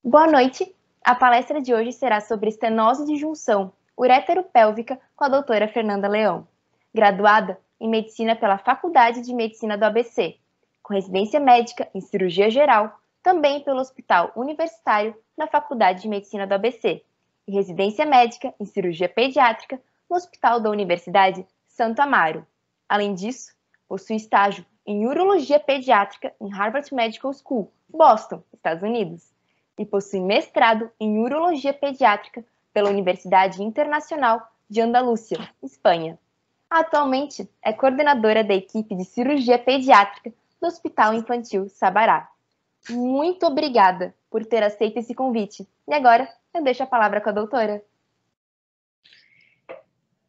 Boa noite. A palestra de hoje será sobre estenose de junção uretero-pélvica com a doutora Fernanda Leão, graduada em Medicina pela Faculdade de Medicina do ABC, com residência médica em Cirurgia Geral, também pelo Hospital Universitário na Faculdade de Medicina do ABC, e residência médica em Cirurgia Pediátrica no Hospital da Universidade Santo Amaro. Além disso, possui estágio em Urologia Pediátrica em Harvard Medical School, Boston, Estados Unidos, e possui mestrado em Urologia Pediátrica pela Universidade Internacional de Andalúcia, Espanha. Atualmente é coordenadora da equipe de Cirurgia Pediátrica do Hospital Infantil Sabará. Muito obrigada por ter aceito esse convite. E agora eu deixo a palavra com a doutora.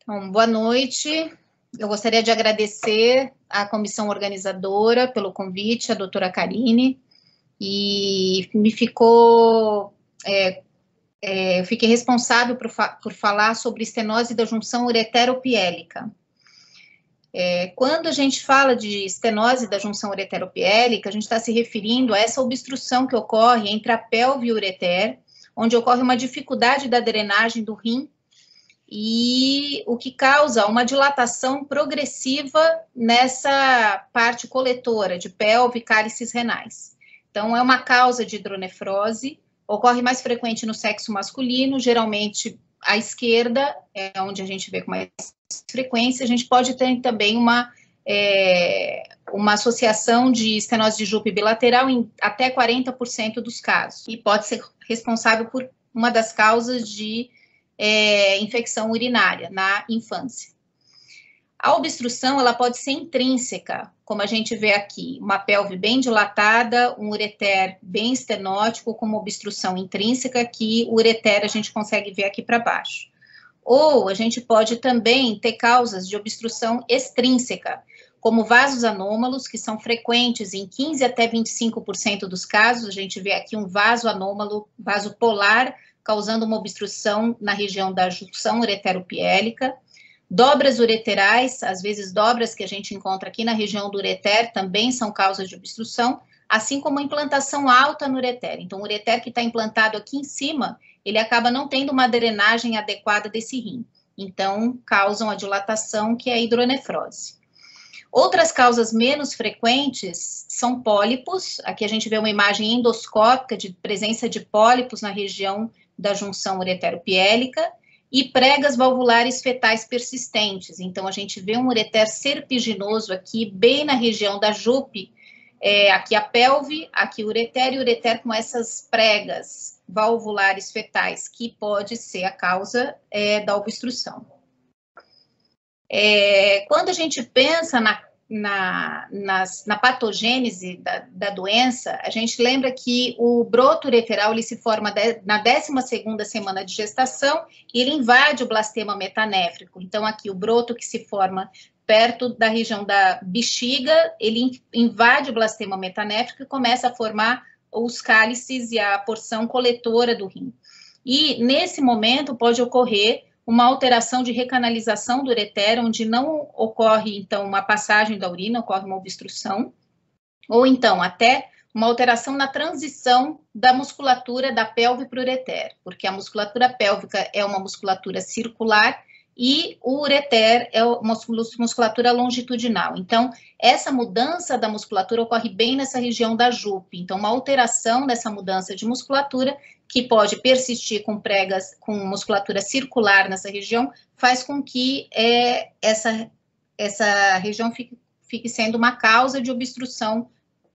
Então, boa noite. Eu gostaria de agradecer à comissão organizadora pelo convite, a doutora Karine, e eu fiquei responsável por falar sobre estenose da junção uretero-piélica. Quando a gente fala de estenose da junção uretero-piélica, a gente está se referindo a essa obstrução que ocorre entre a pelve e o ureter, onde ocorre uma dificuldade da drenagem do rim, e o que causa uma dilatação progressiva nessa parte coletora de pelve e cálices renais. Então, é uma causa de hidronefrose, ocorre mais frequente no sexo masculino, geralmente à esquerda, é onde a gente vê com mais frequência. A gente pode ter também uma associação de estenose de Jupe bilateral em até 40% dos casos, e pode ser responsável por uma das causas de infecção urinária na infância. A obstrução, ela pode ser intrínseca, como a gente vê aqui, uma pelve bem dilatada, um ureter bem estenótico, com uma obstrução intrínseca, que o ureter a gente consegue ver aqui para baixo. Ou a gente pode também ter causas de obstrução extrínseca, como vasos anômalos, que são frequentes em 15 até 25% dos casos. A gente vê aqui um vaso anômalo, vaso polar, causando uma obstrução na região da junção uretero-piélica. Dobras ureterais, às vezes dobras que a gente encontra aqui na região do ureter, também são causas de obstrução, assim como a implantação alta no ureter. Então, o ureter que está implantado aqui em cima, ele acaba não tendo uma drenagem adequada desse rim. Então, causam a dilatação, que é a hidronefrose. Outras causas menos frequentes são pólipos. Aqui a gente vê uma imagem endoscópica de presença de pólipos na região da junção uretero-piélica, e pregas valvulares fetais persistentes. Então, a gente vê um ureter serpiginoso aqui, bem na região da jupe, aqui a pelve, aqui o ureter, e o ureter com essas pregas valvulares fetais, que pode ser a causa da obstrução. Quando a gente pensa na patogênese da doença, a gente lembra que o broto ureteral ele se forma na 12ª semana de gestação e ele invade o blastema metanéfrico. Então, aqui o broto que se forma perto da região da bexiga, ele invade o blastema metanéfrico e começa a formar os cálices e a porção coletora do rim. E, nesse momento, pode ocorrer uma alteração de recanalização do ureter, onde não ocorre, então, uma passagem da urina, ocorre uma obstrução, ou então até uma alteração na transição da musculatura da pelve para o ureter, porque a musculatura pélvica é uma musculatura circular e o ureter é uma musculatura longitudinal. Então, essa mudança da musculatura ocorre bem nessa região da jupe. Então, uma alteração dessa mudança de musculatura, que pode persistir com pregas, com musculatura circular nessa região, faz com que essa região fique sendo uma causa de obstrução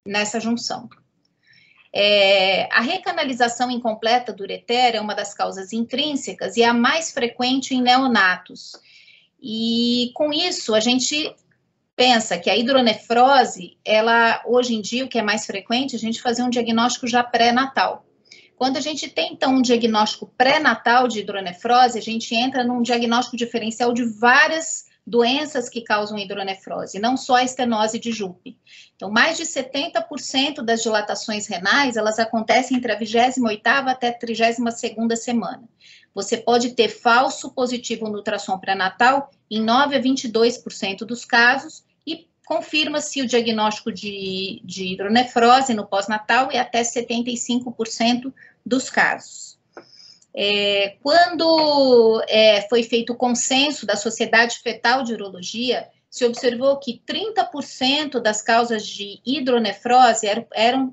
nessa junção. A recanalização incompleta do ureter é uma das causas intrínsecas e é a mais frequente em neonatos. E com isso, a gente pensa que a hidronefrose, ela, hoje em dia, o que é mais frequente, a gente fazer um diagnóstico já pré-natal. Quando a gente tem, então, um diagnóstico pré-natal de hidronefrose, a gente entra num diagnóstico diferencial de várias doenças que causam hidronefrose, não só a estenose de Jupe. Então, mais de 70% das dilatações renais, elas acontecem entre a 28ª até a 32ª semana. Você pode ter falso positivo no ultrassom pré-natal em 9 a 22% dos casos, e confirma-se o diagnóstico de hidronefrose no pós-natal e até 75% dos casos. Quando foi feito o consenso da Sociedade Fetal de Urologia, se observou que 30% das causas de hidronefrose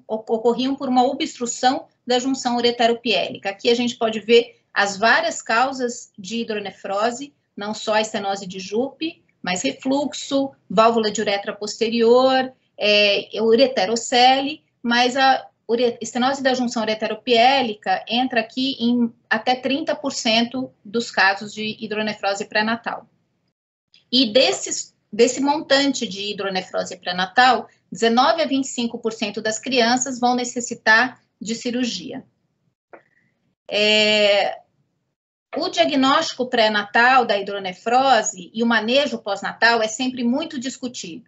ocorriam por uma obstrução da junção ureteropiélica. Aqui a gente pode ver as várias causas de hidronefrose, não só a estenose de Jupe, mas refluxo, válvula de uretra posterior, ureterocele, mas a estenose da junção ureteropiélica entra aqui em até 30% dos casos de hidronefrose pré-natal. E desse montante de hidronefrose pré-natal, 19 a 25% das crianças vão necessitar de cirurgia. O diagnóstico pré-natal da hidronefrose e o manejo pós-natal é sempre muito discutido,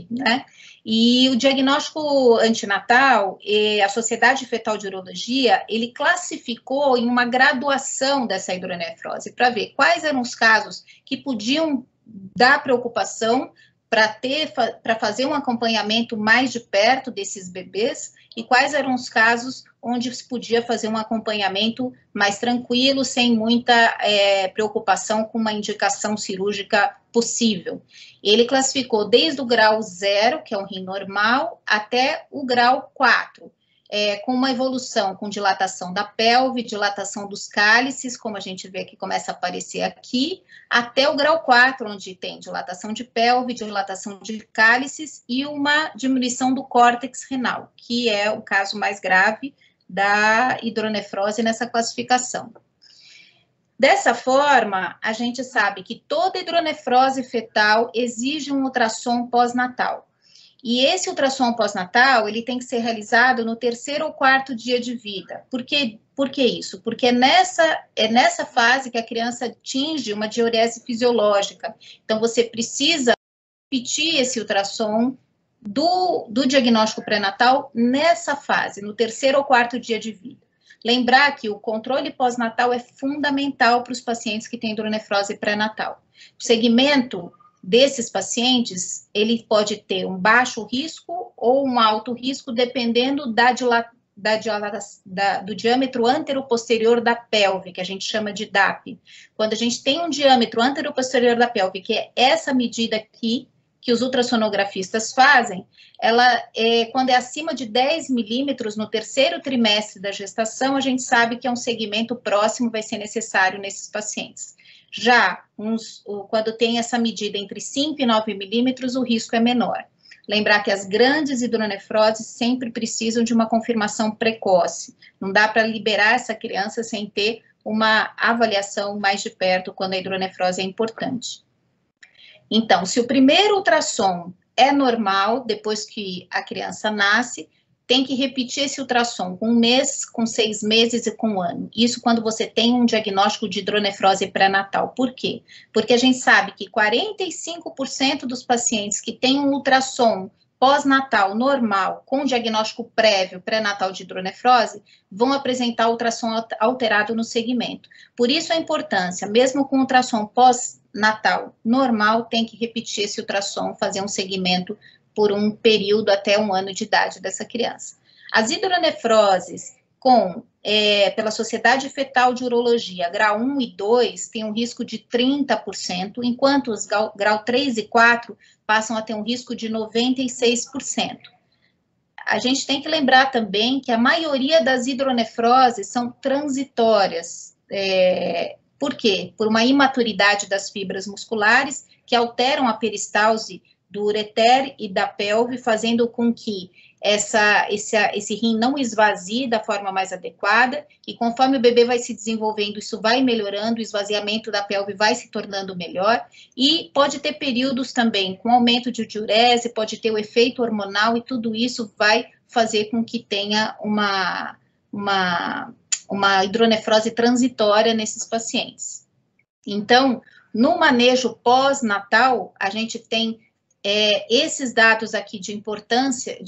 né? E o diagnóstico antinatal, a Sociedade Fetal de Urologia, ele classificou em uma graduação dessa hidronefrose, para ver quais eram os casos que podiam dar preocupação para fazer um acompanhamento mais de perto desses bebês e quais eram os casos onde se podia fazer um acompanhamento mais tranquilo, sem muita preocupação com uma indicação cirúrgica possível. Ele classificou desde o grau 0, que é um rim normal, até o grau 4, com uma evolução com dilatação da pelve, dilatação dos cálices, como a gente vê que começa a aparecer aqui, até o grau 4, onde tem dilatação de pelve, dilatação de cálices e uma diminuição do córtex renal, que é o caso mais grave da hidronefrose nessa classificação. Dessa forma, a gente sabe que toda hidronefrose fetal exige um ultrassom pós-natal. E esse ultrassom pós-natal, ele tem que ser realizado no 3º ou 4º dia de vida. Por que isso? Porque é nessa fase que a criança atinge uma diurese fisiológica. Então, você precisa repetir esse ultrassom do diagnóstico pré-natal nessa fase, no 3º ou 4º dia de vida. Lembrar que o controle pós-natal é fundamental para os pacientes que têm hidronefrose pré-natal. O segmento desses pacientes, ele pode ter um baixo risco ou um alto risco, dependendo do diâmetro antero-posterior da pelve, que a gente chama de DAP. Quando a gente tem um diâmetro antero-posterior da pelve, que é essa medida aqui, que os ultrassonografistas fazem, quando é acima de 10 milímetros no 3º trimestre da gestação, a gente sabe que é um segmento próximo, vai ser necessário nesses pacientes. Já quando tem essa medida entre 5 e 9 milímetros, o risco é menor. Lembrar que as grandes hidronefroses sempre precisam de uma confirmação precoce. Não dá para liberar essa criança sem ter uma avaliação mais de perto quando a hidronefrose é importante. Então, se o primeiro ultrassom é normal, depois que a criança nasce, tem que repetir esse ultrassom com 1 mês, com 6 meses e com 1 ano. Isso quando você tem um diagnóstico de hidronefrose pré-natal. Por quê? Porque a gente sabe que 45% dos pacientes que têm um ultrassom pós-natal normal, com diagnóstico prévio pré-natal de hidronefrose, vão apresentar ultrassom alterado no segmento. Por isso a importância, mesmo com ultrassom pós-natal normal, tem que repetir esse ultrassom, fazer um segmento por um período até 1 ano de idade dessa criança. As hidronefroses pela Sociedade Fetal de Urologia, grau 1 e 2, tem um risco de 30%, enquanto os grau 3 e 4 passam a ter um risco de 96%. A gente tem que lembrar também que a maioria das hidronefroses são transitórias. Por quê? Por uma imaturidade das fibras musculares que alteram a peristalse do ureter e da pelve, fazendo com que esse rim não esvazie da forma mais adequada, e conforme o bebê vai se desenvolvendo, isso vai melhorando, o esvaziamento da pelve vai se tornando melhor, e pode ter períodos também com aumento de diurese, pode ter o efeito hormonal, e tudo isso vai fazer com que tenha uma hidronefrose transitória nesses pacientes. Então, no manejo pós-natal, a gente tem esses dados aqui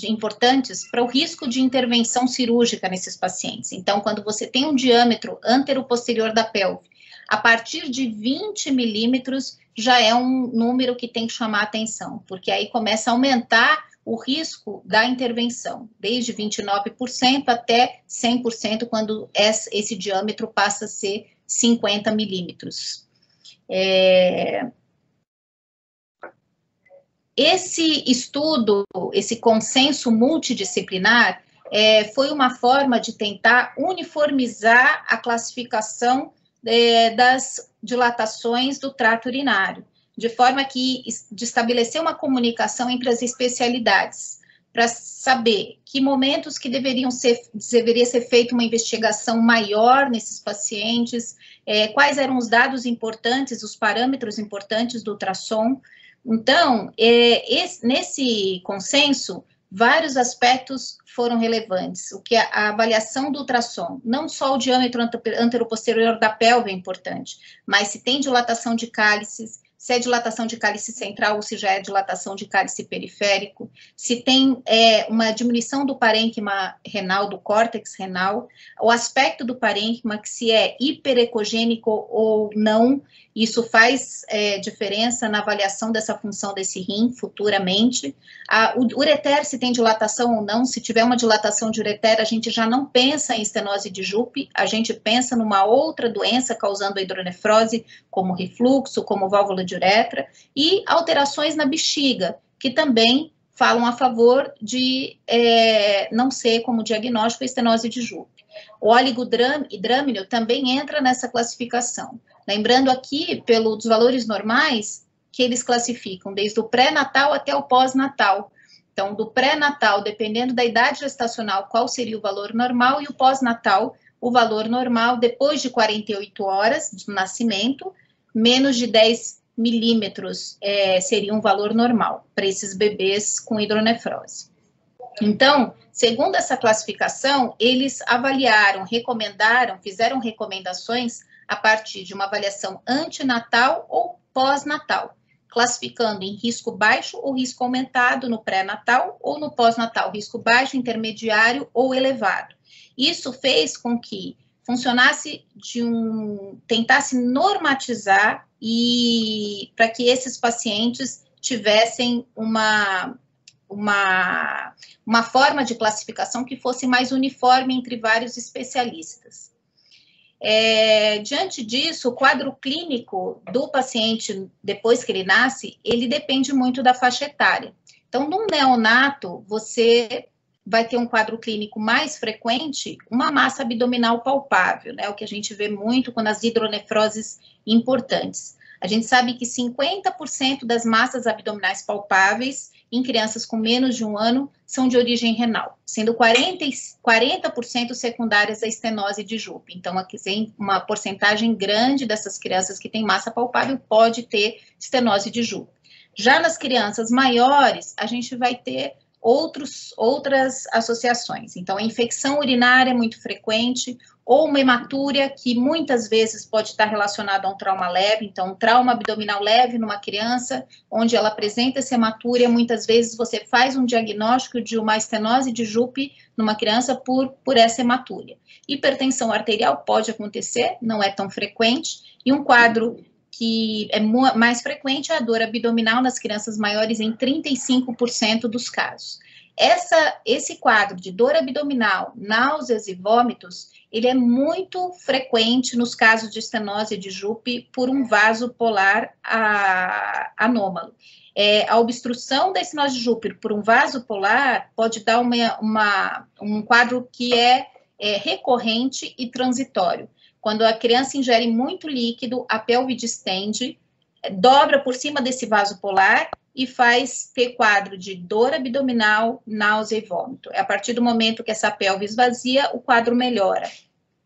importantes para o risco de intervenção cirúrgica nesses pacientes. Então, quando você tem um diâmetro antero-posterior da pelve A partir de 20 milímetros já é um número que tem que chamar atenção, porque aí começa a aumentar o risco da intervenção, desde 29% até 100% quando esse diâmetro passa a ser 50 milímetros. Esse estudo, esse consenso multidisciplinar, foi uma forma de tentar uniformizar a classificação das dilatações do trato urinário, de forma que de estabelecer uma comunicação entre as especialidades, para saber que momentos que deveria ser feita uma investigação maior nesses pacientes, quais eram os dados importantes, os parâmetros importantes do ultrassom. Então, nesse consenso, vários aspectos foram relevantes, o que a avaliação do ultrassom, não só o diâmetro anteroposterior da pelve é importante, mas se tem dilatação de cálices, se é dilatação de cálice central ou se já é dilatação de cálice periférico, se tem uma diminuição do parênquima renal, do córtex renal, o aspecto do parênquima, que se é hiperecogênico ou não, isso faz diferença na avaliação dessa função desse rim futuramente. O ureter, se tem dilatação ou não, se tiver uma dilatação de ureter, a gente já não pensa em estenose de Jupe, a gente pensa numa outra doença causando a hidronefrose, como refluxo, como válvula de uretra, e alterações na bexiga, que também falam a favor de não ser como diagnóstico a estenose de Jupe. O oligodrâmino também entra nessa classificação. Lembrando aqui, pelos valores normais, que eles classificam desde o pré-natal até o pós-natal. Então, do pré-natal, dependendo da idade gestacional, qual seria o valor normal, e o pós-natal, o valor normal depois de 48 horas do nascimento, menos de 10 milímetros seria um valor normal para esses bebês com hidronefrose. Então, segundo essa classificação, eles avaliaram, recomendaram, fizeram recomendações a partir de uma avaliação antinatal ou pós-natal, classificando em risco baixo ou risco aumentado no pré-natal ou no pós-natal, risco baixo, intermediário ou elevado. Isso fez com que funcionasse tentasse normatizar e para que esses pacientes tivessem uma forma de classificação que fosse mais uniforme entre vários especialistas. Diante disso, o quadro clínico do paciente, depois que ele nasce, ele depende muito da faixa etária. Então, num neonato, você vai ter um quadro clínico mais frequente, uma massa abdominal palpável, né? O que a gente vê muito quando as hidronefroses importantes. A gente sabe que 50% das massas abdominais palpáveis em crianças com menos de 1 ano são de origem renal, sendo 40% secundárias à estenose de Jupe. Então, aqui tem uma porcentagem grande dessas crianças que têm massa palpável pode ter estenose de Jupe. Já nas crianças maiores, a gente vai ter outras associações. Então, a infecção urinária é muito frequente, ou uma hematúria, que muitas vezes pode estar relacionada a um trauma leve, então, um trauma abdominal leve numa criança, onde ela apresenta essa hematúria, muitas vezes você faz um diagnóstico de uma estenose de Jupe numa criança por essa hematúria. Hipertensão arterial pode acontecer, não é tão frequente, e um quadro que é mais frequente é a dor abdominal nas crianças maiores em 35% dos casos. Esse quadro de dor abdominal, náuseas e vômitos, ele é muito frequente nos casos de estenose de Jupe por um vaso polar anômalo. A obstrução da estenose de Jupe por um vaso polar pode dar um quadro que é recorrente e transitório. Quando a criança ingere muito líquido, a pelve distende, dobra por cima desse vaso polar e faz ter quadro de dor abdominal, náusea e vômito. É a partir do momento que essa pelve esvazia, o quadro melhora.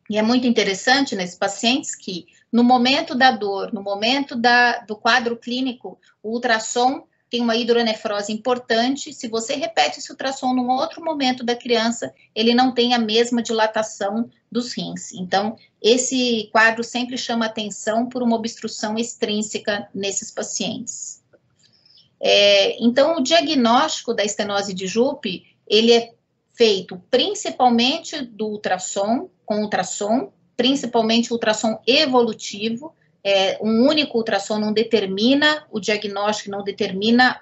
E é muito interessante nesses pacientes que, no momento da dor, no momento do quadro clínico, o ultrassom tem uma hidronefrose importante. Se você repete esse ultrassom num outro momento da criança, ele não tem a mesma dilatação dos rins. Então, esse quadro sempre chama atenção por uma obstrução extrínseca nesses pacientes. Então, o diagnóstico da estenose de Jupe, ele é feito principalmente com ultrassom, principalmente ultrassom evolutivo. Um único ultrassom não determina o diagnóstico, não determina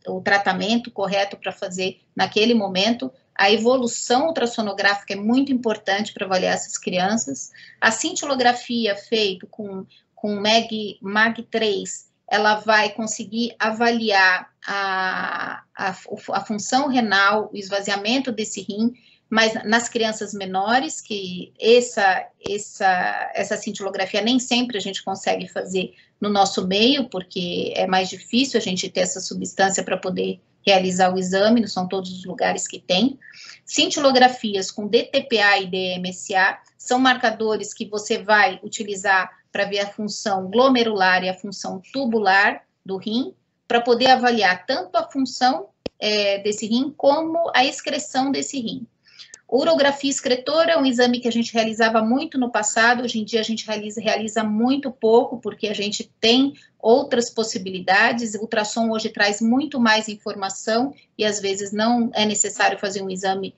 o tratamento correto para fazer naquele momento. A evolução ultrassonográfica é muito importante para avaliar essas crianças. A cintilografia feita com MAG3, ela vai conseguir avaliar a função renal, o esvaziamento desse rim, mas nas crianças menores, que essa cintilografia nem sempre a gente consegue fazer no nosso meio, porque é mais difícil a gente ter essa substância para poder realizar o exame, não são todos os lugares que tem. Cintilografias com DTPA e DMSA são marcadores que você vai utilizar para ver a função glomerular e a função tubular do rim, para poder avaliar tanto a função desse rim como a excreção desse rim. Urografia excretora é um exame que a gente realizava muito no passado, hoje em dia a gente realiza muito pouco, porque a gente tem outras possibilidades. O ultrassom hoje traz muito mais informação e às vezes não é necessário fazer um exame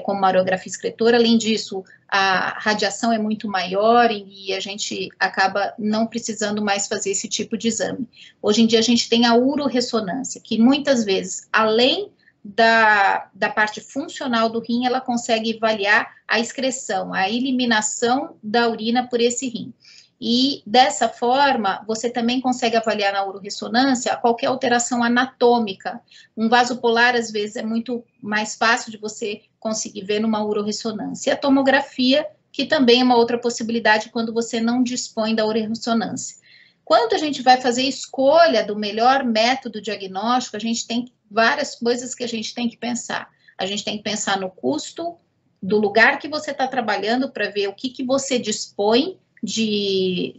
com uma urografia excretora. Além disso, a radiação é muito maior e a gente acaba não precisando mais fazer esse tipo de exame. Hoje em dia a gente tem a uroressonância, que muitas vezes, além da parte funcional do rim, ela consegue avaliar a excreção, a eliminação da urina por esse rim. E dessa forma, você também consegue avaliar na uroressonância qualquer alteração anatômica. Um vaso polar, às vezes, é muito mais fácil de você conseguir ver numa uroressonância. E a tomografia, que também é uma outra possibilidade quando você não dispõe da uroressonância. Quando a gente vai fazer escolha do melhor método diagnóstico, a gente tem várias coisas que a gente tem que pensar. A gente tem que pensar no custo do lugar que você está trabalhando para ver o que você dispõe de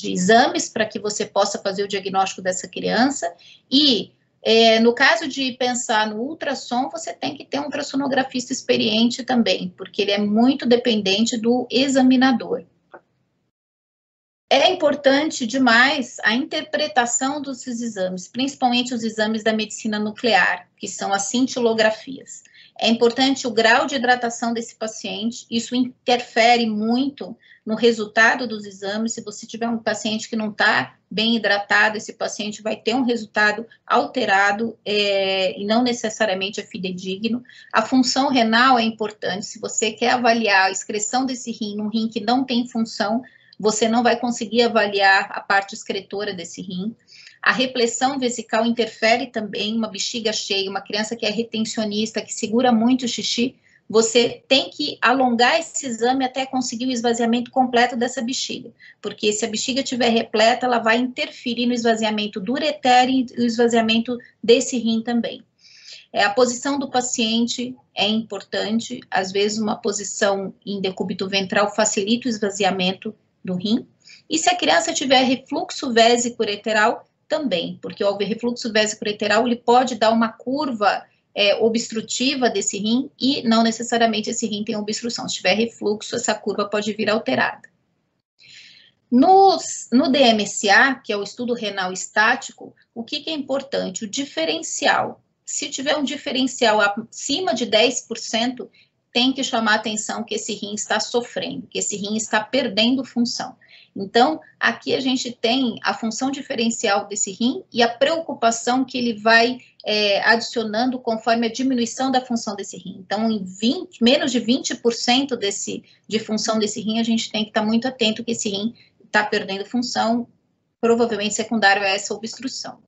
exames para que você possa fazer o diagnóstico dessa criança. E, no caso de pensar no ultrassom, você tem que ter um ultrassonografista experiente também, porque ele é muito dependente do examinador. É importante demais a interpretação dos exames, principalmente os exames da medicina nuclear, que são as cintilografias. É importante o grau de hidratação desse paciente, isso interfere muito no resultado dos exames. Se você tiver um paciente que não está bem hidratado, esse paciente vai ter um resultado alterado e não necessariamente é fidedigno. A função renal é importante. Se você quer avaliar a excreção desse rim num rim que não tem função, você não vai conseguir avaliar a parte excretora desse rim. A repressão vesical interfere também, uma bexiga cheia, uma criança que é retencionista, que segura muito o xixi, você tem que alongar esse exame até conseguir o esvaziamento completo dessa bexiga, porque se a bexiga estiver repleta, ela vai interferir no esvaziamento do ureter e no esvaziamento desse rim também. A posição do paciente é importante, às vezes uma posição em decúbito ventral facilita o esvaziamento do rim, e se a criança tiver refluxo vésico-ureteral, também, porque o refluxo vésico-ureteral ele pode dar uma curva obstrutiva desse rim e não necessariamente esse rim tem obstrução. Se tiver refluxo, essa curva pode vir alterada. No DMSA, que é o estudo renal estático, o que é importante? O diferencial. Se tiver um diferencial acima de 10%, tem que chamar a atenção que esse rim está sofrendo, que esse rim está perdendo função. Então, aqui a gente tem a função diferencial desse rim e a preocupação que ele vai adicionando conforme a diminuição da função desse rim. Então, em menos de 20% de função desse rim, a gente tem que estar muito atento que esse rim está perdendo função, provavelmente secundário a essa obstrução.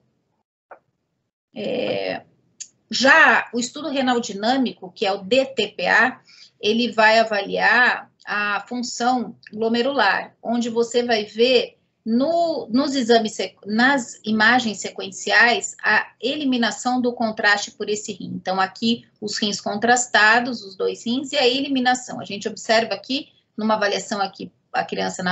Já o estudo renal dinâmico, que é o DTPA, ele vai avaliar a função glomerular, onde você vai ver nos exames, nas imagens sequenciais, a eliminação do contraste por esse rim. Então, aqui, os rins contrastados, os dois rins, e a eliminação. A gente observa aqui, numa avaliação aqui, a criança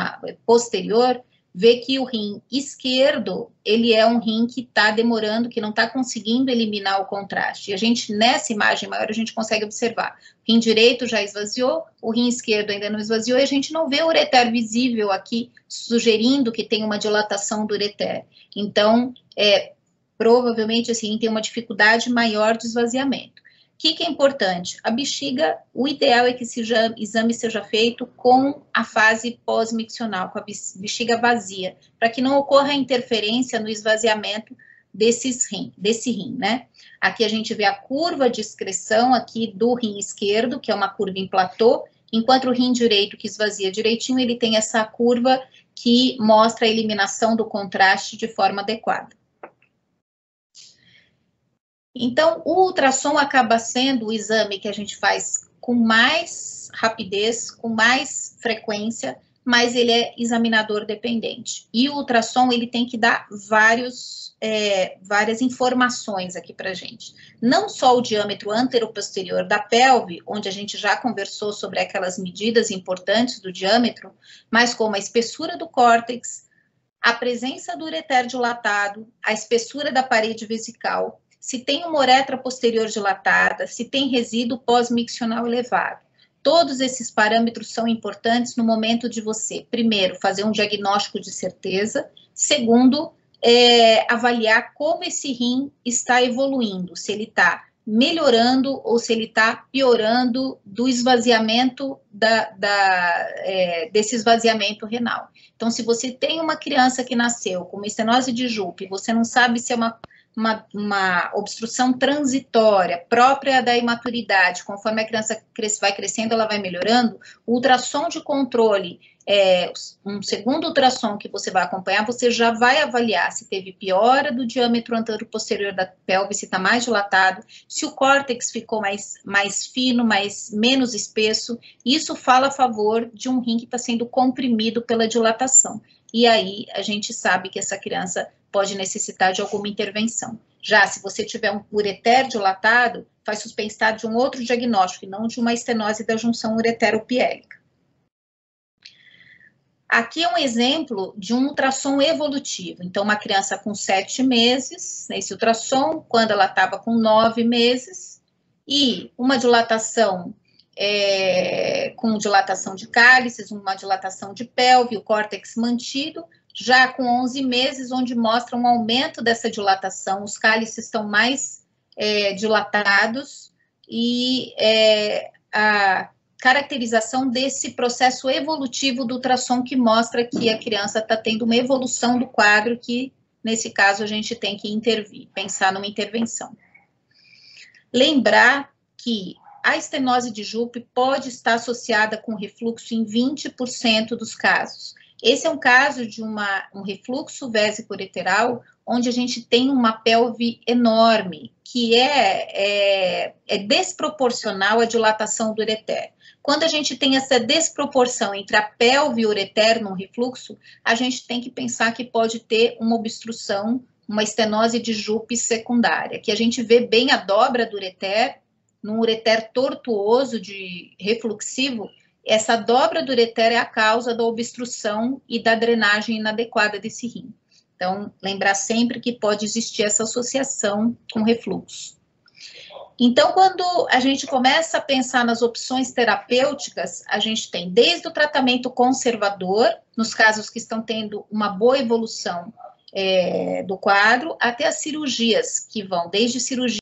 posterior, vê que o rim esquerdo, ele é um rim que está demorando, que não está conseguindo eliminar o contraste. E a gente, nessa imagem maior, a gente consegue observar. O rim direito já esvaziou, o rim esquerdo ainda não esvaziou, e a gente não vê o ureter visível aqui, sugerindo que tem uma dilatação do ureter. Então, provavelmente esse rim tem uma dificuldade maior de esvaziamento. que é importante? A bexiga, o ideal é que esse exame seja feito com a fase pós-miccional, com a bexiga vazia, para que não ocorra interferência no esvaziamento desse rim, né? Aqui a gente vê a curva de excreção aqui do rim esquerdo, que é uma curva em platô, enquanto o rim direito, que esvazia direitinho, ele tem essa curva que mostra a eliminação do contraste de forma adequada. Então, o ultrassom acaba sendo o exame que a gente faz com mais rapidez, com mais frequência, mas ele é examinador dependente. E o ultrassom, ele tem que dar várias informações aqui para a gente. Não só o diâmetro anteroposterior da pelve, onde a gente já conversou sobre aquelas medidas importantes do diâmetro, mas como a espessura do córtex, a presença do ureter dilatado, a espessura da parede vesical, se tem uma uretra posterior dilatada, se tem resíduo pós-miccional elevado. Todos esses parâmetros são importantes no momento de você, primeiro, fazer um diagnóstico de certeza, segundo, avaliar como esse rim está evoluindo, se ele está melhorando ou se ele está piorando do esvaziamento desse esvaziamento renal. Então, se você tem uma criança que nasceu com uma estenose de Jupe, você não sabe se é uma obstrução transitória própria da imaturidade, conforme a criança vai crescendo, ela vai melhorando, o ultrassom de controle, um segundo ultrassom que você vai acompanhar, você já vai avaliar se teve piora do diâmetro anteroposterior da pelve, se está mais dilatado, se o córtex ficou mais fino, menos espesso, isso fala a favor de um rim que está sendo comprimido pela dilatação. E aí a gente sabe que essa criança pode necessitar de alguma intervenção. Já se você tiver um ureter dilatado, faz suspensar de um outro diagnóstico, e não de uma estenose da junção uretero-piélica. Aqui é um exemplo de um ultrassom evolutivo. Então, uma criança com 7 meses, nesse ultrassom, quando ela estava com 9 meses, e uma dilatação com dilatação de cálices, uma dilatação de pelve, o córtex mantido, já com 11 meses, onde mostra um aumento dessa dilatação, os cálices estão mais dilatados e a caracterização desse processo evolutivo do ultrassom que mostra que a criança está tendo uma evolução do quadro que, nesse caso, a gente tem que intervir, pensar numa intervenção. Lembrar que a estenose de Jupe pode estar associada com refluxo em 20% dos casos. Esse é um caso de um refluxo vésico-ureteral, onde a gente tem uma pelve enorme, que é desproporcional à dilatação do ureter. Quando a gente tem essa desproporção entre a pelve e o ureter num refluxo, a gente tem que pensar que pode ter uma obstrução, uma estenose de Jupe secundária, que a gente vê bem a dobra do ureter, num ureter tortuoso de refluxivo. Essa dobra do ureter é a causa da obstrução e da drenagem inadequada desse rim. Então, lembrar sempre que pode existir essa associação com refluxo. Então, quando a gente começa a pensar nas opções terapêuticas, a gente tem desde o tratamento conservador, nos casos que estão tendo uma boa evolução do quadro, até as cirurgias, que vão desde cirurgia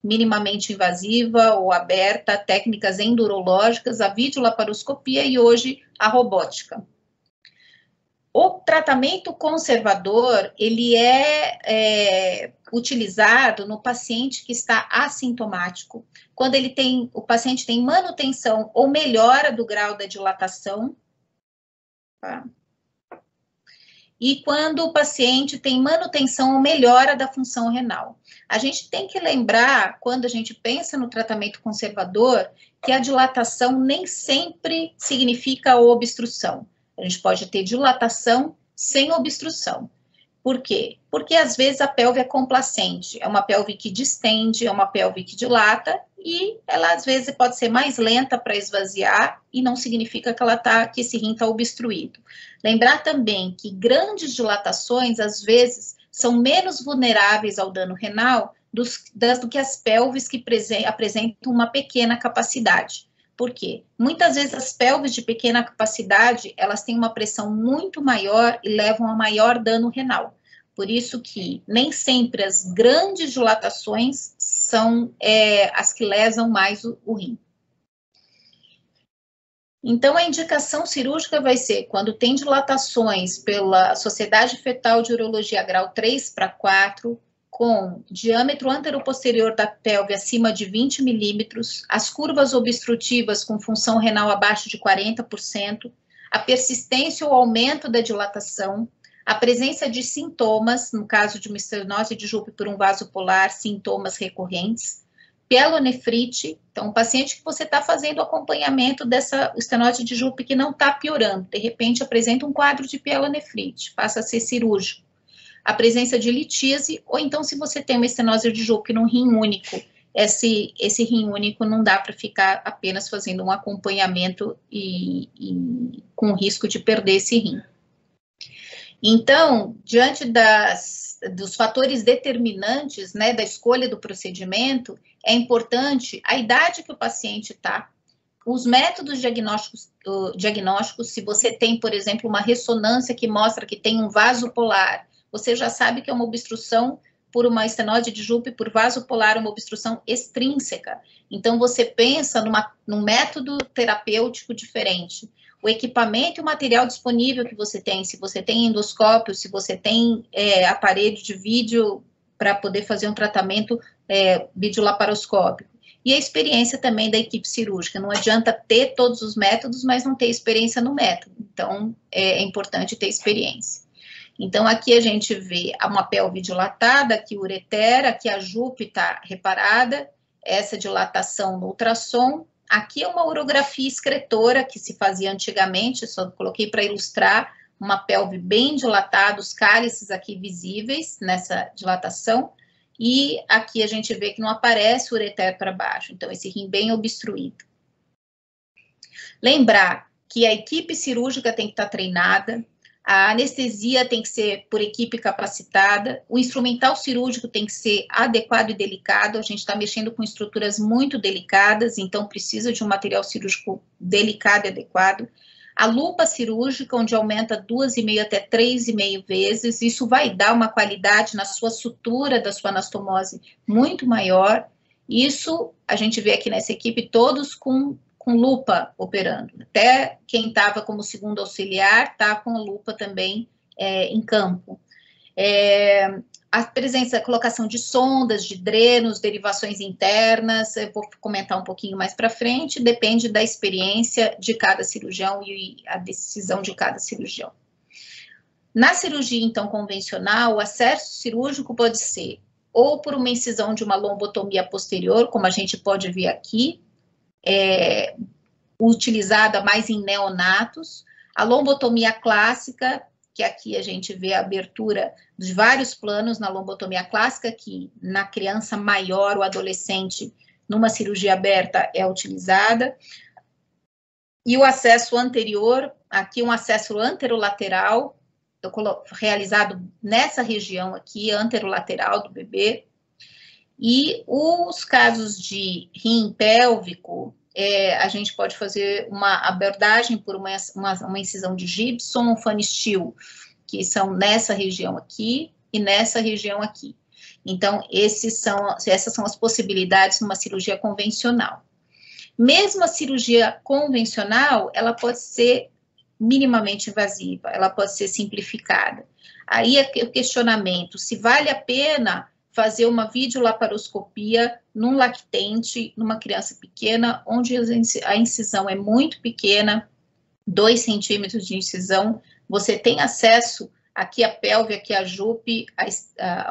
minimamente invasiva ou aberta, técnicas endurológicas, a videolaparoscopia e hoje a robótica. O tratamento conservador, ele é utilizado no paciente que está assintomático, quando o paciente tem manutenção ou melhora do grau da dilatação, tá? E quando o paciente tem manutenção ou melhora da função renal. A gente tem que lembrar, quando a gente pensa no tratamento conservador, que a dilatação nem sempre significa obstrução. A gente pode ter dilatação sem obstrução. Por quê? Porque às vezes a pelve é complacente, é uma pelve que distende, é uma pelve que dilata, e ela às vezes pode ser mais lenta para esvaziar, e não significa que esse rim está obstruído. Lembrar também que grandes dilatações, às vezes, são menos vulneráveis ao dano renal do que as pelves que apresentam uma pequena capacidade. Por quê? Muitas vezes as pelves de pequena capacidade, elas têm uma pressão muito maior e levam a maior dano renal. Por isso que nem sempre as grandes dilatações são as que lesam mais o rim. Então, a indicação cirúrgica vai ser quando tem dilatações pela Sociedade Fetal de Urologia grau 3 para 4, com diâmetro anteroposterior da pelve acima de 20 milímetros, as curvas obstrutivas com função renal abaixo de 40%, a persistência ou aumento da dilatação, a presença de sintomas, no caso de uma estenose de Jupe por um vaso polar, sintomas recorrentes, pielonefrite, então, um paciente que você está fazendo acompanhamento dessa estenose de Jupe que não está piorando, de repente apresenta um quadro de pielonefrite, passa a ser cirúrgico. A presença de litíase, ou então se você tem uma estenose de Jupe num rim único, esse rim único não dá para ficar apenas fazendo um acompanhamento e com risco de perder esse rim. Então, diante dos fatores determinantes, né, da escolha do procedimento, é importante a idade que o paciente está, os métodos diagnósticos, se você tem, por exemplo, uma ressonância que mostra que tem um vaso polar, você já sabe que é uma obstrução por uma estenose de Jupe por vaso polar, uma obstrução extrínseca. Então, você pensa num método terapêutico diferente. O equipamento e o material disponível que você tem, se você tem endoscópio, se você tem aparelho de vídeo para poder fazer um tratamento videolaparoscópico. E a experiência também da equipe cirúrgica. Não adianta ter todos os métodos, mas não ter experiência no método. Então, é importante ter experiência. Então, aqui a gente vê uma pelve dilatada, aqui o ureter, aqui a Jupe está reparada, essa dilatação no ultrassom. Aqui é uma urografia excretora que se fazia antigamente, só coloquei para ilustrar uma pelve bem dilatada, os cálices aqui visíveis nessa dilatação. E aqui a gente vê que não aparece o ureter para baixo, então esse rim bem obstruído. Lembrar que a equipe cirúrgica tem que estar treinada, a anestesia tem que ser por equipe capacitada, o instrumental cirúrgico tem que ser adequado e delicado, a gente está mexendo com estruturas muito delicadas, então precisa de um material cirúrgico delicado e adequado. A lupa cirúrgica, onde aumenta 2,5 até 3,5 vezes, isso vai dar uma qualidade na sua sutura da sua anastomose muito maior. Isso a gente vê aqui nessa equipe todos com lupa operando. Até quem estava como segundo auxiliar está com a lupa também em campo. A presença, a colocação de sondas, de drenos, derivações internas, eu vou comentar um pouquinho mais para frente, depende da experiência de cada cirurgião e a decisão de cada cirurgião. Na cirurgia, então, convencional, o acesso cirúrgico pode ser ou por uma incisão de uma lombotomia posterior, como a gente pode ver aqui, utilizada mais em neonatos, a lombotomia clássica, que aqui a gente vê a abertura de vários planos na lombotomia clássica, que na criança maior ou adolescente, numa cirurgia aberta, é utilizada. E o acesso anterior, aqui um acesso anterolateral, realizado nessa região aqui, anterolateral do bebê. E os casos de rim pélvico, a gente pode fazer uma abordagem por uma incisão de Gibson ou Pfannstiel, que são nessa região aqui e nessa região aqui. Então, essas são as possibilidades numa cirurgia convencional. Mesmo a cirurgia convencional, ela pode ser minimamente invasiva, ela pode ser simplificada. Aí é o questionamento, se vale a pena fazer uma videolaparoscopia num lactente, numa criança pequena, onde a incisão é muito pequena, 2 centímetros de incisão, você tem acesso, aqui a pelve, aqui a Jupe,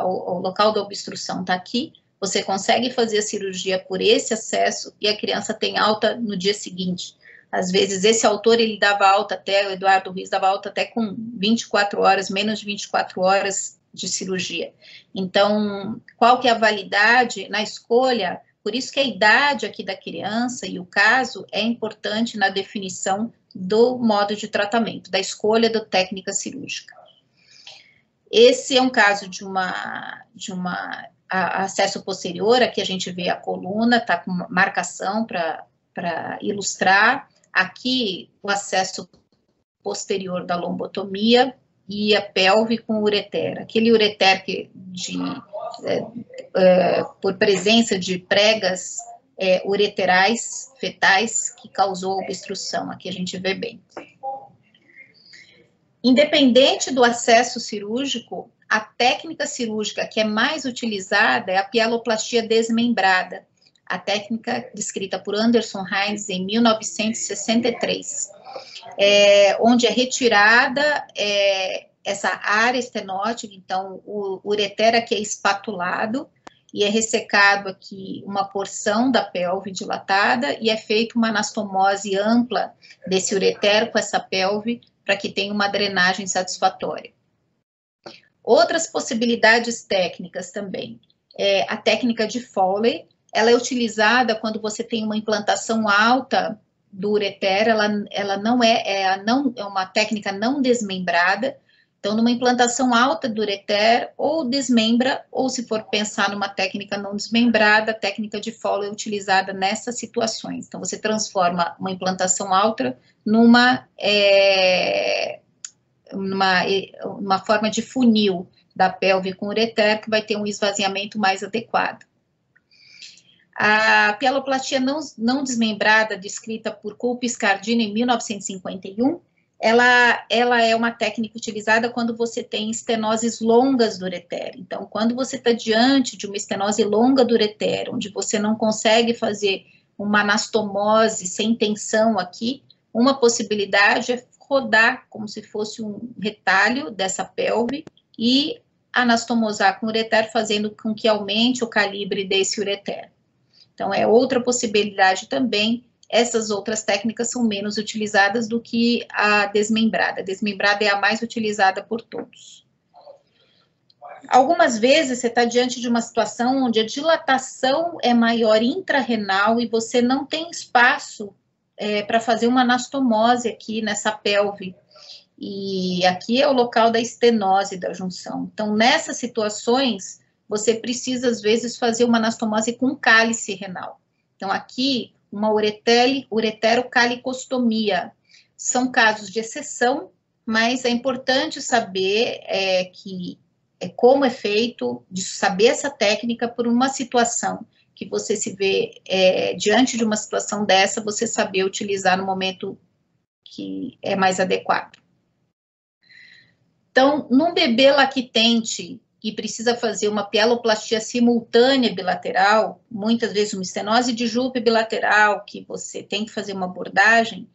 o local da obstrução está aqui, você consegue fazer a cirurgia por esse acesso e a criança tem alta no dia seguinte. Às vezes, esse autor, ele dava alta até, o Eduardo Ruiz dava alta até com 24 horas, menos de 24 horas de cirurgia. Então, qual que é a validade na escolha? Por isso que a idade aqui da criança e o caso é importante na definição do modo de tratamento, da escolha da técnica cirúrgica. Esse é um caso de acesso posterior, aqui a gente vê a coluna, está com marcação para ilustrar. Aqui o acesso posterior da lombotomia, e a pelve com ureter. Aquele ureter de por presença de pregas ureterais fetais que causou obstrução. Aqui a gente vê bem. Independente do acesso cirúrgico, a técnica cirúrgica que é mais utilizada é a pieloplastia desmembrada, a técnica descrita por Anderson Heinz em 1963, onde é retirada essa área estenótica, então o ureter aqui é espatulado e é ressecado aqui uma porção da pelve dilatada e é feita uma anastomose ampla desse ureter com essa pelve para que tenha uma drenagem satisfatória. Outras possibilidades técnicas também. A técnica de Foley, ela é utilizada quando você tem uma implantação alta do ureter, ela não é uma técnica não desmembrada. Então, numa implantação alta do ureter, ou desmembra, ou se for pensar numa técnica não desmembrada, a técnica de Foley é utilizada nessas situações. Então, você transforma uma implantação alta numa forma de funil da pelve com ureter, que vai ter um esvaziamento mais adequado. A pieloplastia não desmembrada, descrita por Kulp-Scardino em 1951, ela é uma técnica utilizada quando você tem estenoses longas do ureter. Então, quando você está diante de uma estenose longa do ureter, onde você não consegue fazer uma anastomose sem tensão aqui, uma possibilidade é rodar como se fosse um retalho dessa pelve e anastomosar com o ureter, fazendo com que aumente o calibre desse ureter. Então, é outra possibilidade também. Essas outras técnicas são menos utilizadas do que a desmembrada. A desmembrada é a mais utilizada por todos. Algumas vezes você está diante de uma situação onde a dilatação é maior intrarrenal e você não tem espaço para fazer uma anastomose aqui nessa pelve. E aqui é o local da estenose da junção. Então, nessas situações, você precisa, às vezes, fazer uma anastomose com cálice renal. Então, aqui, uma ureterocalicostomia. São casos de exceção, mas é importante saber como é feito, de saber essa técnica por uma situação que você se vê diante de uma situação dessa, você saber utilizar no momento que é mais adequado. Então, num bebê lactente que precisa fazer uma pieloplastia simultânea bilateral, muitas vezes uma estenose de Jupe bilateral, que você tem que fazer uma abordagem,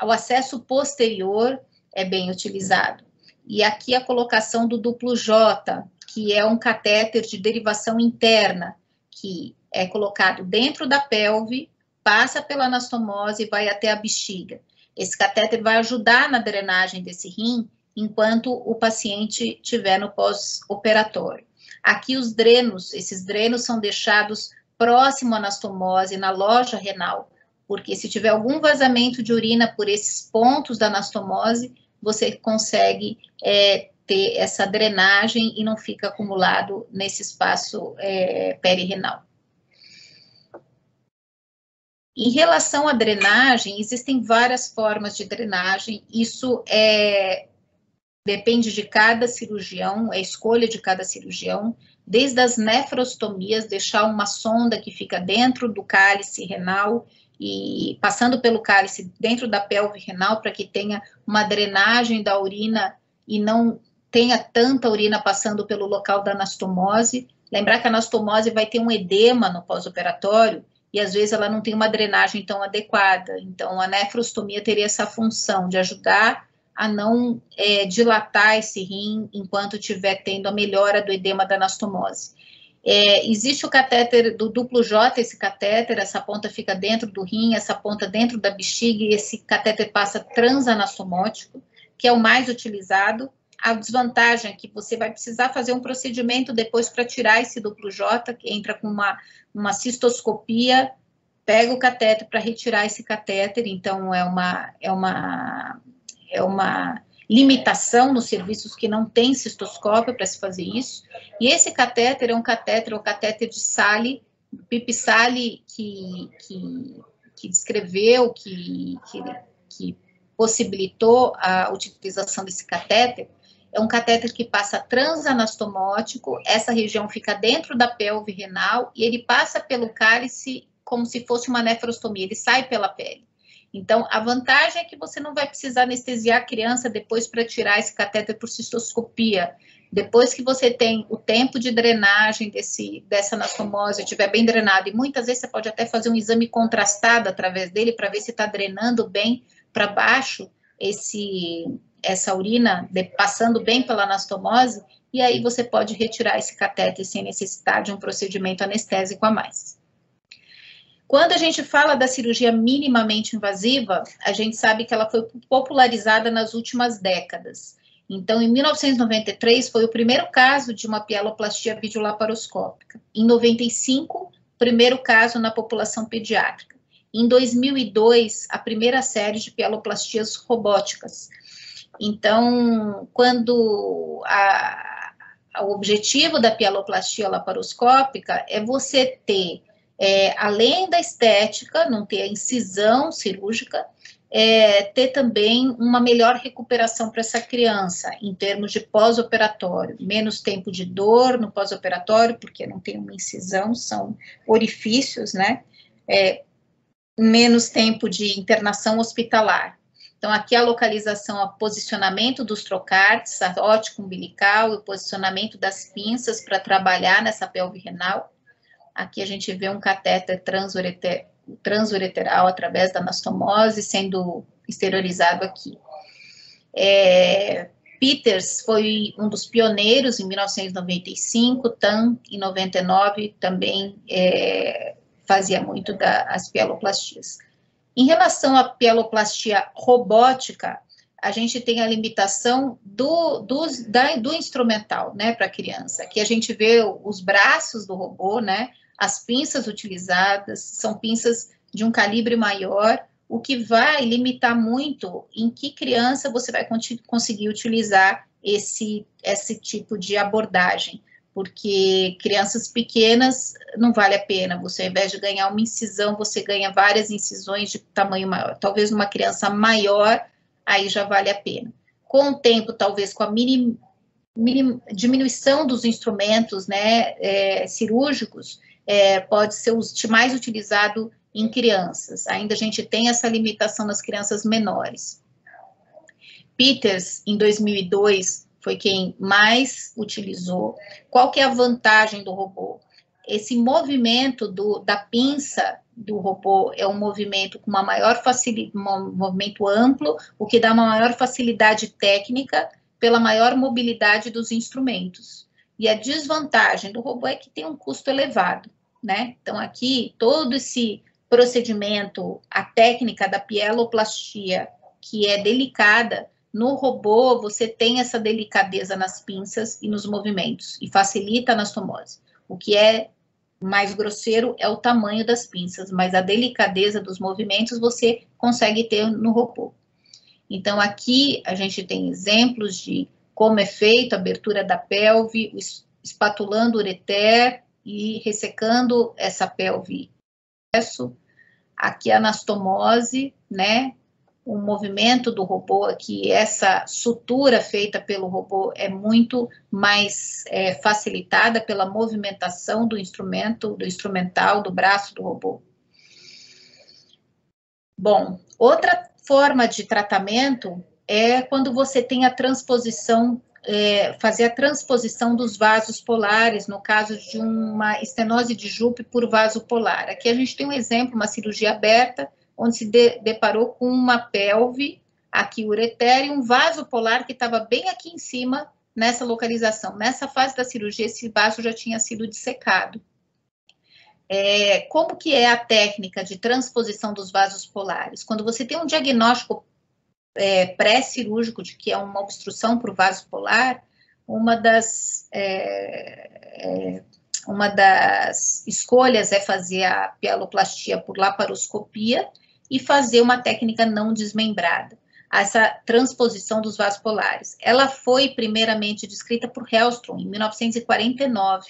o acesso posterior é bem utilizado. E aqui a colocação do duplo J, que é um catéter de derivação interna, que é colocado dentro da pelve, passa pela anastomose e vai até a bexiga. Esse catéter vai ajudar na drenagem desse rim, enquanto o paciente estiver no pós-operatório. Aqui esses drenos são deixados próximo à anastomose, na loja renal, porque se tiver algum vazamento de urina por esses pontos da anastomose, você consegue ter essa drenagem e não fica acumulado nesse espaço perirenal. Em relação à drenagem, existem várias formas de drenagem, isso depende de cada cirurgião, é escolha de cada cirurgião, desde as nefrostomias, deixar uma sonda que fica dentro do cálice renal e passando pelo cálice dentro da pelve renal para que tenha uma drenagem da urina e não tenha tanta urina passando pelo local da anastomose. Lembrar que a anastomose vai ter um edema no pós-operatório e às vezes ela não tem uma drenagem tão adequada. Então a nefrostomia teria essa função de ajudar a não dilatar esse rim enquanto estiver tendo a melhora do edema da anastomose. Existe o catéter do duplo J, esse catéter, essa ponta fica dentro do rim, essa ponta dentro da bexiga, e esse catéter passa transanastomótico, que é o mais utilizado. A desvantagem é que você vai precisar fazer um procedimento depois para tirar esse duplo J, que entra com uma cistoscopia, pega o catéter para retirar esse catéter, então é uma limitação nos serviços que não tem cistoscópio para se fazer isso. E esse catéter é o catéter de Sally, Pip Sally, que descreveu, que possibilitou a utilização desse catéter. É um catéter que passa transanastomótico, essa região fica dentro da pelve renal e ele passa pelo cálice como se fosse uma nefrostomia, ele sai pela pele. Então, a vantagem é que você não vai precisar anestesiar a criança depois para tirar esse catéter por cistoscopia. Depois que você tem o tempo de drenagem dessa anastomose, estiver bem drenado, e muitas vezes você pode até fazer um exame contrastado através dele para ver se está drenando bem para baixo essa urina, passando bem pela anastomose, e aí você pode retirar esse catéter sem necessidade de um procedimento anestésico a mais. Quando a gente fala da cirurgia minimamente invasiva, a gente sabe que ela foi popularizada nas últimas décadas. Então, em 1993, foi o primeiro caso de uma pieloplastia videolaparoscópica. Em 95, primeiro caso na população pediátrica. Em 2002, a primeira série de pieloplastias robóticas. Então, quando o objetivo da pieloplastia laparoscópica é você ter, além da estética, não ter a incisão cirúrgica, ter também uma melhor recuperação para essa criança, em termos de pós-operatório, menos tempo de dor no pós-operatório, porque não tem uma incisão, são orifícios, né? Menos tempo de internação hospitalar. Então, aqui a localização, o posicionamento dos trocartes, a ótica umbilical, o posicionamento das pinças para trabalhar nessa pelve renal. Aqui a gente vê um catéter transureteral através da anastomose sendo exteriorizado aqui. Peters foi um dos pioneiros em 1995, Tan em 99 também fazia muito das pieloplastias. Em relação à pieloplastia robótica, a gente tem a limitação do instrumental, né, para a criança. Aqui a gente vê os braços do robô, né, as pinças utilizadas, são pinças de um calibre maior, o que vai limitar muito em que criança você vai conseguir utilizar esse tipo de abordagem, porque crianças pequenas não vale a pena, você ao invés de ganhar uma incisão, você ganha várias incisões de tamanho maior, talvez uma criança maior, aí já vale a pena. Com o tempo, talvez com a diminuição dos instrumentos, né, cirúrgicos, pode ser mais utilizado em crianças. Ainda a gente tem essa limitação nas crianças menores. Peters, em 2002, foi quem mais utilizou. Qual que é a vantagem do robô? Esse movimento da pinça do robô é um movimento com uma maior um movimento amplo, o que dá uma maior facilidade técnica pela maior mobilidade dos instrumentos. E a desvantagem do robô é que tem um custo elevado, né? Então, aqui, todo esse procedimento, a técnica da pieloplastia, que é delicada, no robô você tem essa delicadeza nas pinças e nos movimentos, e facilita a anastomose. O que é mais grosseiro é o tamanho das pinças, mas a delicadeza dos movimentos você consegue ter no robô. Então, aqui a gente tem exemplos de como é feito a abertura da pelve, espatulando o ureter e ressecando essa pelve. Aqui a anastomose, né? O movimento do robô aqui, essa sutura feita pelo robô é muito mais facilitada pela movimentação do instrumental, do braço do robô. Bom, outra forma de tratamento é quando você tem a transposição, fazer a transposição dos vasos polares, no caso de uma estenose de Jupe por vaso polar. Aqui a gente tem um exemplo, uma cirurgia aberta, onde se deparou com uma pelve, aqui o ureter, e um vaso polar que estava bem aqui em cima, nessa localização. Nessa fase da cirurgia, esse vaso já tinha sido dissecado. Como que é a técnica de transposição dos vasos polares? Quando você tem um diagnóstico pré-cirúrgico de que é uma obstrução para o vaso polar, uma das escolhas é fazer a pieloplastia por laparoscopia e fazer uma técnica não desmembrada, essa transposição dos vasos polares. Ela foi primeiramente descrita por Hellstrom em 1949,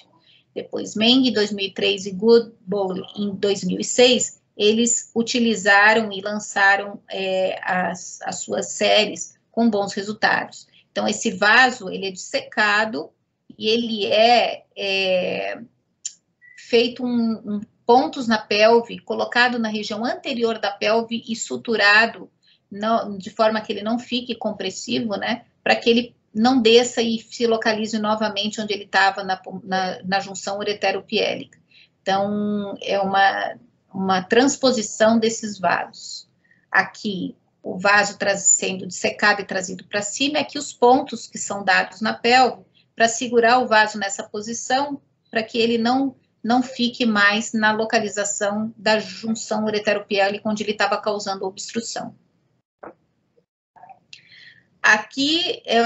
depois Meng em 2003 e Goodboll em 2006, eles utilizaram e lançaram as suas séries com bons resultados. Então, esse vaso, ele é dissecado e ele é feito pontos na pelve, colocado na região anterior da pelve e suturado de forma que ele não fique compressivo, né? Para que ele não desça e se localize novamente onde ele estava na junção uretero-piélica. Então, é uma transposição desses vasos. Aqui, o vaso sendo dissecado e trazido para cima, aqui os pontos que são dados na pelve, para segurar o vaso nessa posição, para que ele não fique mais na localização da junção uretero-piélica, onde ele estava causando obstrução. Aqui é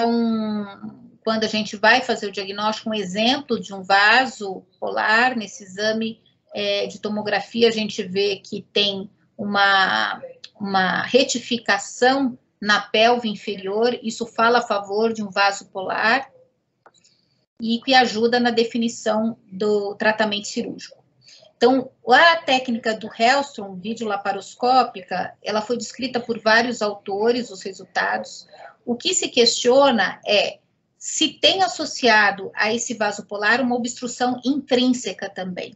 quando a gente vai fazer o diagnóstico, um exemplo de um vaso polar. Nesse exame de tomografia, a gente vê que tem uma retificação na pelve inferior, isso fala a favor de um vaso polar e que ajuda na definição do tratamento cirúrgico. Então, a técnica do Hellstrom, videolaparoscópica, ela foi descrita por vários autores, os resultados. O que se questiona é se tem associado a esse vaso polar uma obstrução intrínseca também.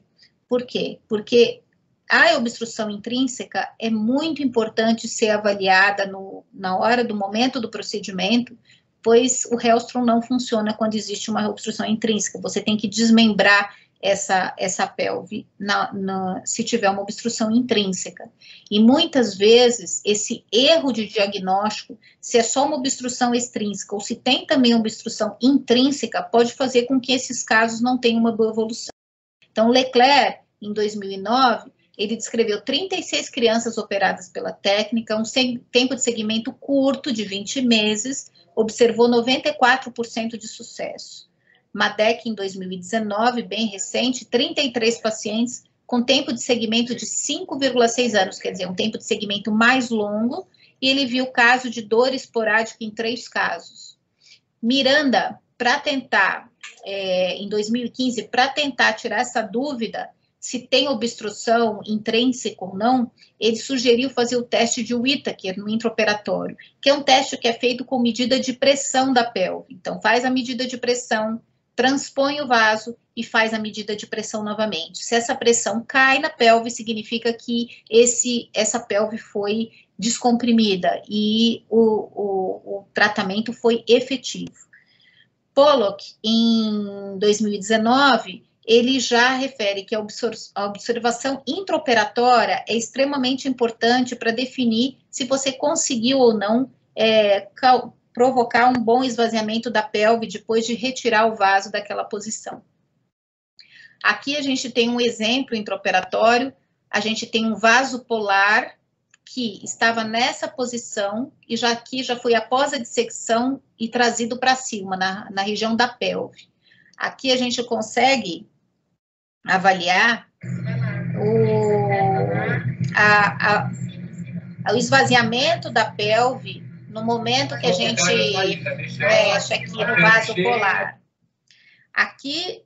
Por quê? Porque a obstrução intrínseca é muito importante ser avaliada na hora do momento do procedimento, pois o Hellstrom não funciona quando existe uma obstrução intrínseca. Você tem que desmembrar essa pelve se tiver uma obstrução intrínseca. E muitas vezes, esse erro de diagnóstico, se é só uma obstrução extrínseca ou se tem também uma obstrução intrínseca, pode fazer com que esses casos não tenham uma boa evolução. Então, Leclerc, em 2009, ele descreveu 36 crianças operadas pela técnica, um tempo de segmento curto, de 20 meses, observou 94% de sucesso. Madec, em 2019, bem recente, 33 pacientes com tempo de segmento de 5,6 anos, quer dizer, um tempo de segmento mais longo, e ele viu caso de dor esporádica em 3 casos. Miranda, para tentar, em 2015, para tentar tirar essa dúvida, se tem obstrução intrínseca ou não, ele sugeriu fazer o teste de Whittaker no intraoperatório, que é um teste que é feito com medida de pressão da pelve. Então, faz a medida de pressão, transpõe o vaso e faz a medida de pressão novamente. Se essa pressão cai na pelve, significa que essa pelve foi descomprimida e o tratamento foi efetivo. Pollock, em 2019, ele já refere que a observação intraoperatória é extremamente importante para definir se você conseguiu ou não provocar um bom esvaziamento da pelve depois de retirar o vaso daquela posição. Aqui a gente tem um exemplo intraoperatório, a gente tem um vaso polar que estava nessa posição e aqui já foi após a dissecção e trazido para cima, na região da pelve. Aqui a gente consegue avaliar o esvaziamento da pelve no momento que a gente mexe aqui no vaso polar. Aqui,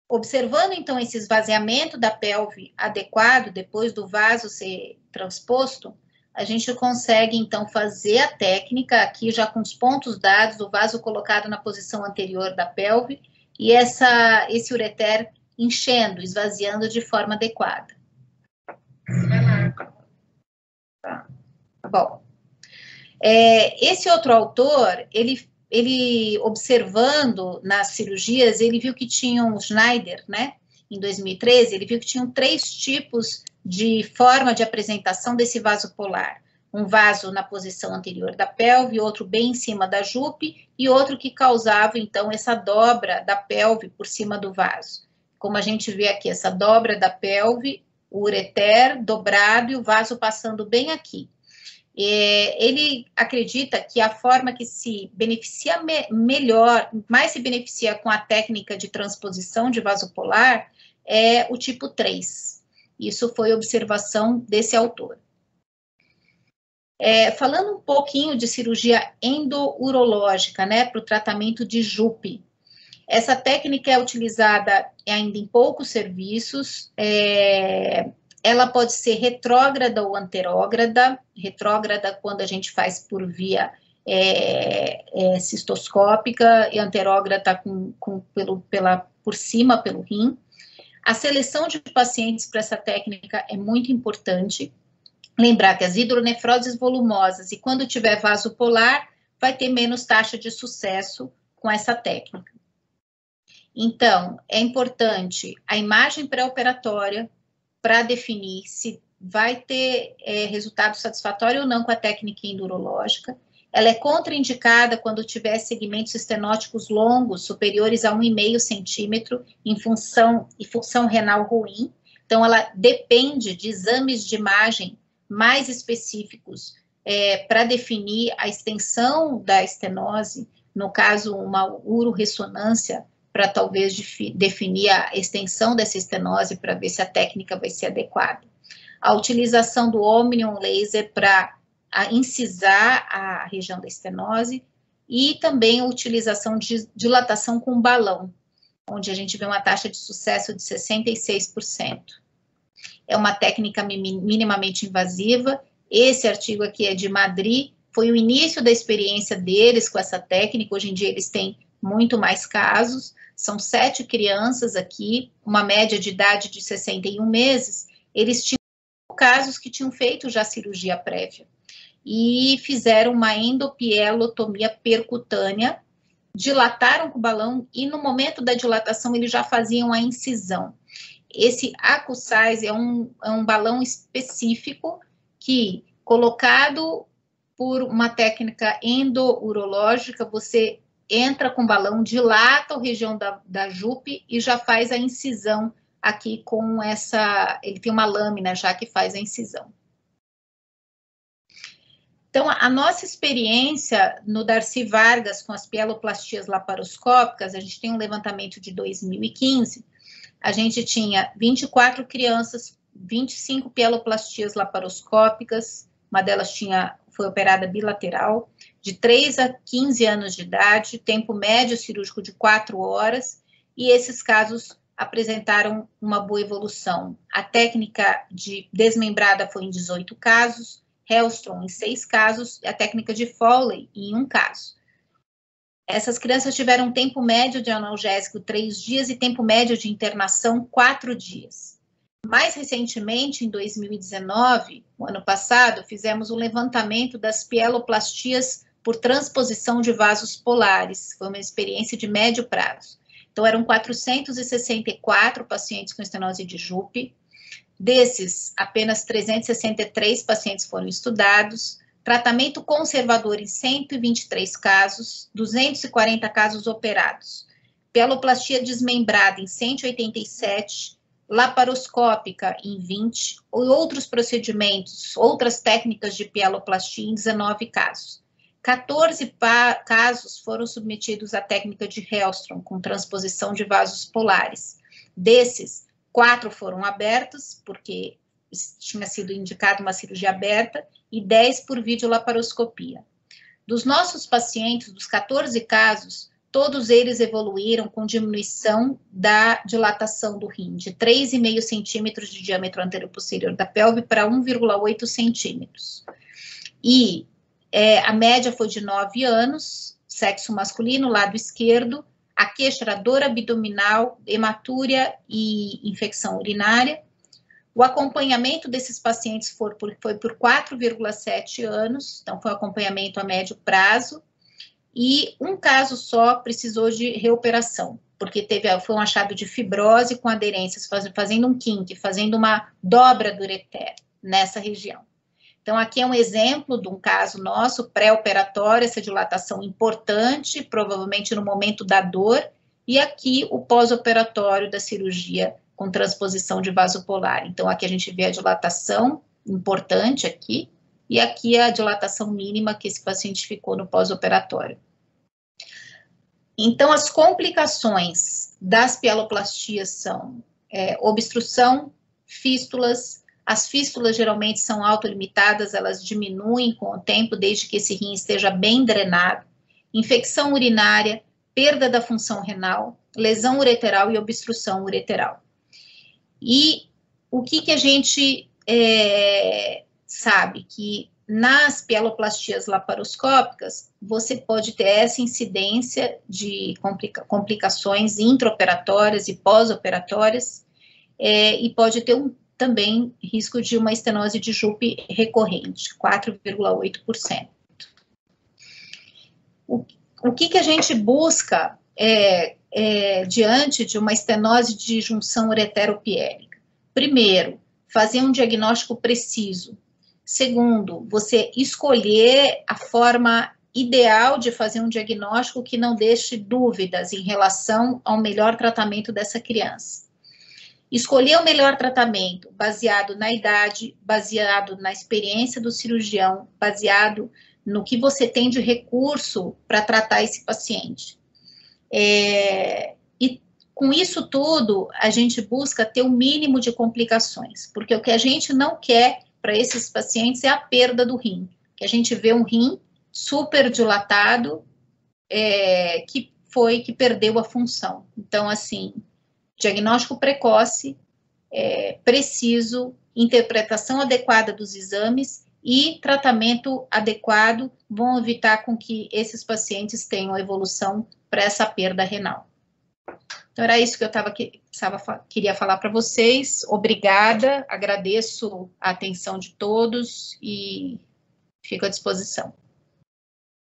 observando então esse esvaziamento da pelve adequado, depois do vaso ser transposto, a gente consegue então fazer a técnica aqui já com os pontos dados, o vaso colocado na posição anterior da pelve e esse ureter enchendo, esvaziando de forma adequada. Bom, esse outro autor, ele observando nas cirurgias, ele viu que tinham, o Schneider, né, em 2013, ele viu que tinham 3 tipos de forma de apresentação desse vaso polar. Um vaso na posição anterior da pelve, outro bem em cima da jupe, e outro que causava, então, essa dobra da pelve por cima do vaso. Como a gente vê aqui, essa dobra da pelve, o ureter dobrado e o vaso passando bem aqui. Ele acredita que a forma que se beneficia mais se beneficia com a técnica de transposição de vaso polar é o tipo 3. Isso foi observação desse autor. Falando um pouquinho de cirurgia endourológica, né, para o tratamento de JUP. Essa técnica é utilizada ainda em poucos serviços, ela pode ser retrógrada ou anterógrada. Retrógrada quando a gente faz por via cistoscópica e anterógrata por cima pelo rim. A seleção de pacientes para essa técnica é muito importante. Lembrar que as hidronefroses volumosas e quando tiver vaso polar, vai ter menos taxa de sucesso com essa técnica. Então, é importante a imagem pré-operatória para definir se vai ter resultado satisfatório ou não com a técnica endurológica. Ela é contraindicada quando tiver segmentos estenóticos longos, superiores a 1,5 centímetro, em função renal ruim. Então, ela depende de exames de imagem mais específicos para definir a extensão da estenose, no caso, uma uroressonância, para talvez definir a extensão dessa estenose, para ver se a técnica vai ser adequada. A utilização do Omnium Laser para incisar a região da estenose e também a utilização de dilatação com balão, onde a gente vê uma taxa de sucesso de 66%. É uma técnica minimamente invasiva. Esse artigo aqui é de Madrid, foi o início da experiência deles com essa técnica. Hoje em dia eles têm muito mais casos, são 7 crianças aqui, uma média de idade de 61 meses, eles tinham casos que tinham feito já cirurgia prévia e fizeram uma endopielotomia percutânea, dilataram com o balão e no momento da dilatação eles já faziam a incisão. Esse AcuSize é um balão específico que, colocado por uma técnica endourológica, você entra com o balão, dilata a região da jupe e já faz a incisão aqui com essa... Ele tem uma lâmina já que faz a incisão. Então, a nossa experiência no Darcy Vargas com as pieloplastias laparoscópicas, a gente tem um levantamento de 2015, a gente tinha 24 crianças, 25 pieloplastias laparoscópicas, uma delas foi operada bilateral, de 3 a 15 anos de idade, tempo médio cirúrgico de 4 horas, e esses casos apresentaram uma boa evolução. A técnica de desmembrada foi em 18 casos, Hellstrom em 6 casos, e a técnica de Foley em 1 caso. Essas crianças tiveram tempo médio de analgésico 3 dias e tempo médio de internação 4 dias. Mais recentemente, em 2019, o ano passado, fizemos um levantamento das pieloplastias por transposição de vasos polares. Foi uma experiência de médio prazo. Então, eram 464 pacientes com estenose de Jupe. Desses, apenas 363 pacientes foram estudados. Tratamento conservador em 123 casos, 240 casos operados. Pieloplastia desmembrada em 187, laparoscópica em 20, e outros procedimentos, outras técnicas de pieloplastia em 19 casos. 14 casos foram submetidos à técnica de Hellstrom, com transposição de vasos polares. Desses, 4 foram abertos, porque tinha sido indicada uma cirurgia aberta, e 10 por videolaparoscopia. Dos nossos pacientes, dos 14 casos, todos eles evoluíram com diminuição da dilatação do rim, de 3,5 centímetros de diâmetro anteroposterior da pelve para 1,8 centímetros. E a média foi de 9 anos, sexo masculino, lado esquerdo, a queixa era dor abdominal, hematúria e infecção urinária. O acompanhamento desses pacientes foi por 4,7 anos, então foi um acompanhamento a médio prazo, e um caso só precisou de reoperação, porque foi um achado de fibrose com aderências, fazendo um kink, fazendo uma dobra do ureter nessa região. Então, aqui é um exemplo de um caso nosso, pré-operatório, essa dilatação importante, provavelmente no momento da dor, e aqui o pós-operatório da cirurgia com transposição de vaso polar. Então, aqui a gente vê a dilatação importante aqui, e aqui a dilatação mínima que esse paciente ficou no pós-operatório. Então, as complicações das pieloplastias são obstrução, fístulas. As fístulas geralmente são autolimitadas, elas diminuem com o tempo, desde que esse rim esteja bem drenado. Infecção urinária, perda da função renal, lesão ureteral e obstrução ureteral. E o que a gente sabe? Que nas pieloplastias laparoscópicas, você pode ter essa incidência de complicações intraoperatórias e pós-operatórias, e pode ter também risco de uma estenose de Jupe recorrente, 4,8%. O que a gente busca diante de uma estenose de junção ureteropiélica? Primeiro, fazer um diagnóstico preciso. Segundo, você escolher a forma ideal de fazer um diagnóstico que não deixe dúvidas em relação ao melhor tratamento dessa criança. Escolher o melhor tratamento baseado na idade, baseado na experiência do cirurgião, baseado no que você tem de recurso para tratar esse paciente. E com isso tudo, a gente busca ter o mínimo de complicações, porque o que a gente não quer para esses pacientes é a perda do rim, que a gente vê um rim super dilatado, que perdeu a função. Então, assim, diagnóstico precoce, preciso, interpretação adequada dos exames e tratamento adequado vão evitar com que esses pacientes tenham evolução para essa perda renal. Então, era isso que eu queria falar para vocês. Obrigada, agradeço a atenção de todos e fico à disposição.